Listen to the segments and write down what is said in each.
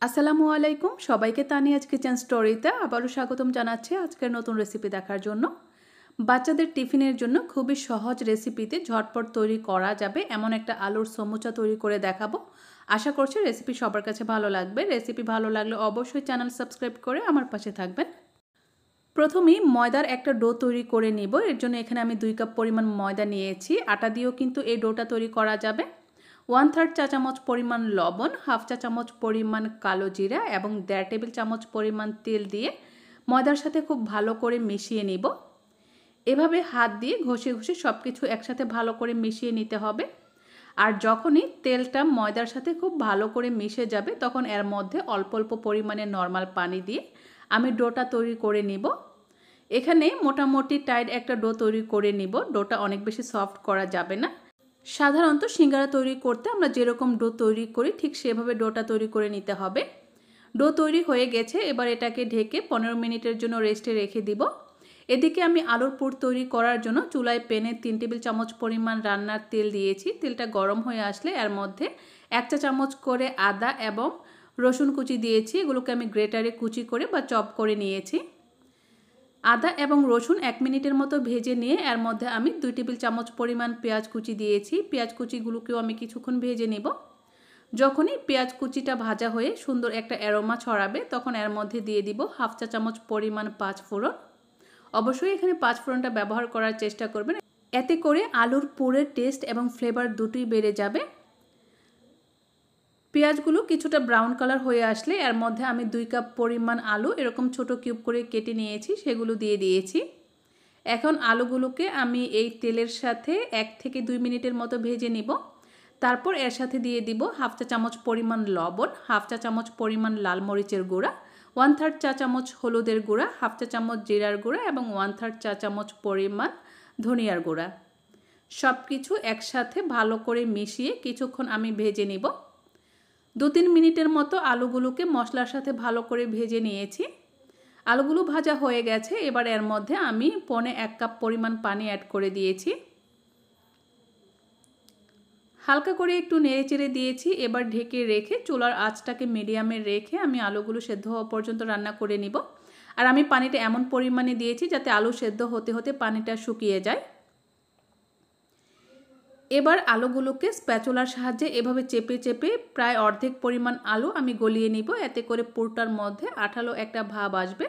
আসসালামু আলাইকুম সবাইকে তানিয়াজ কিচেন স্টোরিতে আবারও স্বাগতম জানাচ্ছি আজকের নতুন রেসিপি দেখার জন্য। বাচ্চাদের টিফিনের জন্য খুবই সহজ রেসিপিতে ঝটপট তৈরি করা যাবে এমন একটা আলুর সমুচা তৈরি করে দেখাবো। আশা করছি রেসিপি সবার কাছে ভালো লাগবে। রেসিপি ভালো লাগলে অবশ্যই চ্যানেল সাবস্ক্রাইব করে আমার পাশে থাকবেন। প্রথমেই ময়দার একটা ডো তৈরি করে নিব। এর জন্য এখানে আমি 2 কাপ পরিমাণ ময়দা নিয়েছি। আটা দিয়েও কিন্তু এই ডোটা তৈরি করা যাবে। 1/3 চা চামচ পরিমাণ লবণ, 1/2 চা চামচ পরিমাণ কালো জিরা এবং 1.5 টেবিল চামচ পরিমাণ তেল দিয়ে ময়দার সাথে খুব ভালো করে মিশিয়ে নিব। এভাবে হাত দিয়ে ঘষে ঘষে সব কিছু একসাথে ভালো করে মিশিয়ে নিতে হবে। আর যখনই তেলটা ময়দার সাথে খুব ভালো করে মিশে যাবে তখন এর মধ্যে অল্প অল্প পরিমাণে নর্মাল পানি দিয়ে আমি ডোটা তৈরি করে নিব। এখানে মোটামুটি টাইট একটা ডো তৈরি করে নিব। ডোটা অনেক বেশি সফট করা যাবে না। সাধারণত সিঙ্গারা তৈরি করতে আমরা যেরকম ডো তৈরি করি ঠিক সেভাবে ডোটা তৈরি করে নিতে হবে। ডো তৈরি হয়ে গেছে, এবার এটাকে ঢেকে 15 মিনিটের জন্য রেস্টে রেখে দিব। এদিকে আমি আলুর পুর তৈরি করার জন্য চুলায় প্যানে 3 টেবিল চামচ পরিমাণ রান্নার তেল দিয়েছি। তেলটা গরম হয়ে আসলে এর মধ্যে 1 চা চামচ করে আদা এবং রসুন কুচি দিয়েছি। এগুলোকে আমি গ্রেটারে কুচি করে বা চপ করে নিয়েছি। আদা এবং রসুন 1 মিনিটের মতো ভেজে নিয়ে এর মধ্যে আমি 2 টেবিল চামচ পরিমাণ পেঁয়াজ কুচি দিয়েছি। পেঁয়াজ কুচিগুলোকেও আমি কিছুক্ষণ ভেজে নেব। যখনই পেঁয়াজ কুচিটা ভাজা হয়ে সুন্দর একটা অ্যারোমা ছড়াবে তখন এর মধ্যে দিয়ে দিব 1/2 চা চামচ পরিমাণ 5 ফোড়ন। অবশ্যই এখানে 5 ফোড়নটা ব্যবহার করার চেষ্টা করবেন, এতে করে আলুর পুরের টেস্ট এবং ফ্লেভার দুটোই বেড়ে যাবে। পেঁয়াজগুলো কিছুটা ব্রাউন কালার হয়ে আসলে এর মধ্যে আমি 2 কাপ পরিমাণ আলু এরকম ছোট কিউব করে কেটে নিয়েছি, সেগুলো দিয়ে দিয়েছি। এখন আলুগুলোকে আমি এই তেলের সাথে 1 থেকে 2 মিনিটের মতো ভেজে নিব। তারপর এর সাথে দিয়ে দিব 1/2 চা চামচ পরিমাণ লবণ, 1/2 চা চামচ পরিমাণ লাল মরিচের গুঁড়া, 1/3 চা চামচ হলুদের গুঁড়া, 1/2 চা চামচ জিরার গুঁড়া এবং 1/3 চা চামচ পরিমাণ ধনিয়ার গুঁড়া। সব কিছু একসাথে ভালো করে মিশিয়ে কিছুক্ষণ আমি ভেজে নিব। 2-3 মিনিটের মতো আলুগুলোকে মশলার সাথে ভালো করে ভেজে নিয়েছি। আলুগুলো ভাজা হয়ে গেছে, এবার এর মধ্যে আমি 1 কাপ পরিমাণ পানি অ্যাড করে দিয়েছি। হালকা করে একটু নেড়েচেড়ে দিয়েছি। এবার ঢেকে রেখে চুলার আঁচটাকে মিডিয়ামে রেখে আমি আলুগুলো সেদ্ধ হওয়া পর্যন্ত রান্না করে নিব। আর আমি পানিটা এমন পরিমাণে দিয়েছি যাতে আলু সেদ্ধ হতে হতে পানিটা শুকিয়ে যায়। এবার আলুগুলোকে স্প্যাচুলার সাহায্যে এভাবে চেপে চেপে প্রায় অর্ধেক পরিমাণ আলু আমি গলিয়ে নিব। এতে করে পুরটার মধ্যে আঠালো একটা ভাব আসবে,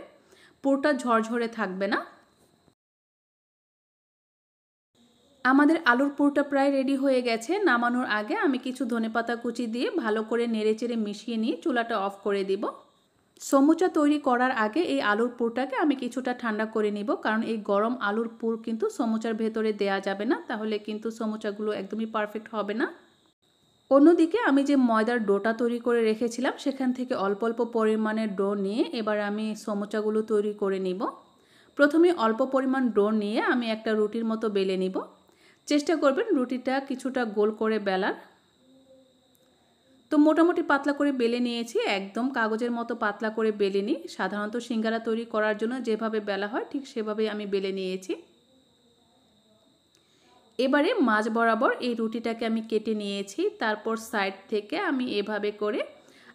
পুরটা ঝরঝরে থাকবে না। আমাদের আলুর পুরটা প্রায় রেডি হয়ে গেছে। নামানোর আগে আমি কিছু ধনেপাতা কুচি দিয়ে ভালো করে নেড়েচেড়ে মিশিয়ে নিয়ে চুলাটা অফ করে দিব। সমুচা তৈরি করার আগে এই আলুর পুরটাকে আমি কিছুটা ঠান্ডা করে নিব, কারণ এই গরম আলুর পুর কিন্তু সমুচার ভেতরে দেয়া যাবে না, তাহলে কিন্তু সমুচাগুলো একদমই পারফেক্ট হবে না। অন্যদিকে আমি যে ময়দার ডোটা তৈরি করে রেখেছিলাম সেখান থেকে অল্প অল্প পরিমাণের ডো নিয়ে এবার আমি সমুচাগুলো তৈরি করে নিব। প্রথমে অল্প পরিমাণ ডো নিয়ে আমি একটা রুটির মতো বেলে নিব। চেষ্টা করবেন রুটিটা কিছুটা গোল করে বেলার। তো মোটামুটি পাতলা করে বেলে নিয়েছি, একদম কাগজের মতো পাতলা করে বেলে নিই। সাধারণত সিঙ্গারা তৈরি করার জন্য যেভাবে বেলা হয় ঠিক সেভাবেই আমি বেলে নিয়েছি। এবারে মাঝ বরাবর এই রুটিটাকে আমি কেটে নিয়েছি। তারপর সাইড থেকে আমি এভাবে করে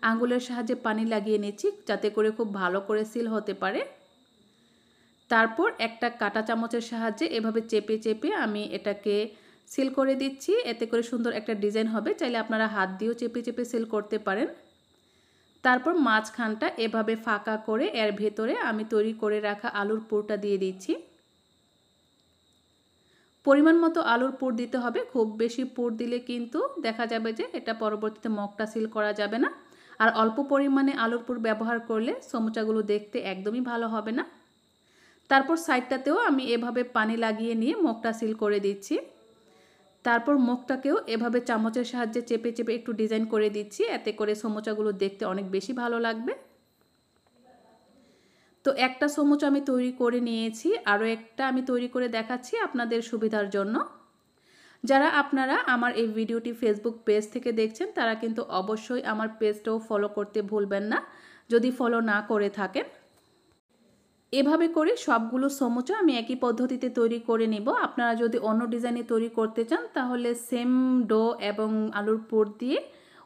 আঙুলের সাহায্যে পানি লাগিয়ে নিচ্ছি যাতে করে খুব ভালো করে সিল হতে পারে। তারপর একটা কাঁটা চামচের সাহায্যে এভাবে চেপে চেপে আমি এটাকে সিল করে দিচ্ছি। এতে করে সুন্দর একটা ডিজাইন হবে। চাইলে আপনারা হাত দিয়েও চেপে চেপে সিল করতে পারেন। তারপর মাঝখানটা এভাবে ফাঁকা করে এর ভেতরে আমি তৈরি করে রাখা আলুর পুরটা দিয়ে দিচ্ছি। পরিমাণ মতো আলুর পুর দিতে হবে। খুব বেশি পুর দিলে কিন্তু দেখা যাবে যে এটা পরবর্তীতে মগটা সিল করা যাবে না। আর অল্প পরিমাণে আলুর পুর ব্যবহার করলে সমুচাগুলো দেখতে একদমই ভালো হবে না। তারপর সাইডটাতেও আমি এভাবে পানি লাগিয়ে নিয়ে মুখটা সিল করে দিচ্ছি। তারপর মুখটাকেও এভাবে চামচের সাহায্যে চেপে চেপে একটু ডিজাইন করে দিচ্ছি, এতে করে সমুচাগুলো দেখতে অনেক বেশি ভালো লাগবে। তো একটা সমুচা আমি তৈরি করে নিয়েছি, আরও একটা আমি তৈরি করে দেখাচ্ছি আপনাদের সুবিধার জন্য। যারা আপনারা আমার এই ভিডিওটি ফেসবুক পেজ থেকে দেখছেন তারা কিন্তু অবশ্যই আমার পেজটাও ফলো করতে ভুলবেন না, যদি ফলো না করে থাকেন। এভাবে করে সবগুলো সমুচা আমি একই পদ্ধতিতে তৈরি করে নিব। আপনারা যদি অন্য ডিজাইনে তৈরি করতে চান তাহলে সেম ডো এবং আলুর পুর দিয়ে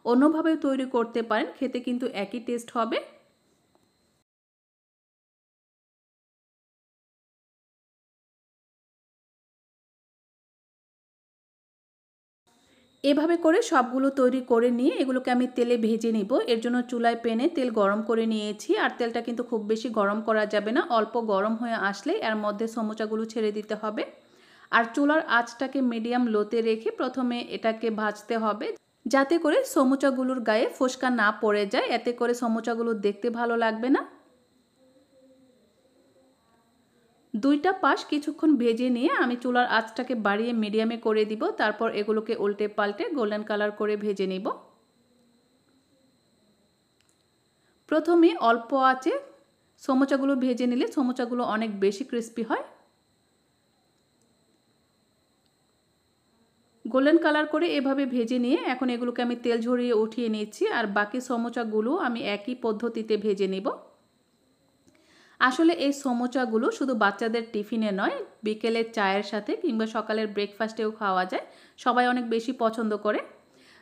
অন্যভাবেও তৈরি করতে পারেন, খেতে কিন্তু একই টেস্ট হবে। এভাবে করে সবগুলো তৈরি করে নিয়ে এগুলোকে আমি তেলে ভেজে নিব। এর জন্য চুলায় প্যানে তেল গরম করে নিয়েছি। আর তেলটা কিন্তু খুব বেশি গরম করা যাবে না, অল্প গরম হয়ে আসলে এর মধ্যে সমোচাগুলো ছেড়ে দিতে হবে। আর চুলার আঁচটাকে মিডিয়াম লোতে রেখে প্রথমে এটাকে ভাজতে হবে, যাতে করে সমোচাগুলোর গায়ে ফোসকা না পড়ে যায়, এতে করে সমোচাগুলো দেখতে ভালো লাগবে না। দুইটা পাশ কিছুক্ষণ ভেজে নিয়ে আমি চুলার আঁচটাকে বাড়িয়ে মিডিয়ামে করে দিব। তারপর এগুলোকে উল্টে পাল্টে গোল্ডেন কালার করে ভেজে নিব। প্রথমে অল্প আঁচে সমোচাগুলো ভেজে নিলে সমোচাগুলো অনেক বেশি ক্রিস্পি হয়। গোল্ডেন কালার করে এভাবে ভেজে নিয়ে এখন এগুলোকে আমি তেল ঝরিয়ে উঠিয়ে নিচ্ছি। আর বাকি সমোচাগুলো আমি একই পদ্ধতিতে ভেজে নিব। আসলে এই সমোচাগুলো শুধু বাচ্চাদের টিফিনে নয়, বিকেলের চায়ের সাথে কিংবা সকালের ব্রেকফাস্টেও খাওয়া যায়। সবাই অনেক বেশি পছন্দ করে।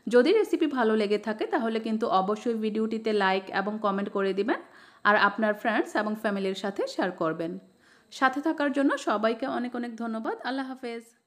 যদি রেসিপি ভালো লেগে থাকে তাহলে কিন্তু অবশ্যই ভিডিওটিতে লাইক এবং কমেন্ট করে দিবেন। আর আপনার ফ্রেন্ডস এবং ফ্যামিলির সাথে শেয়ার করবেন। সাথে থাকার জন্য সবাইকে অনেক অনেক ধন্যবাদ। আল্লাহ হাফেজ।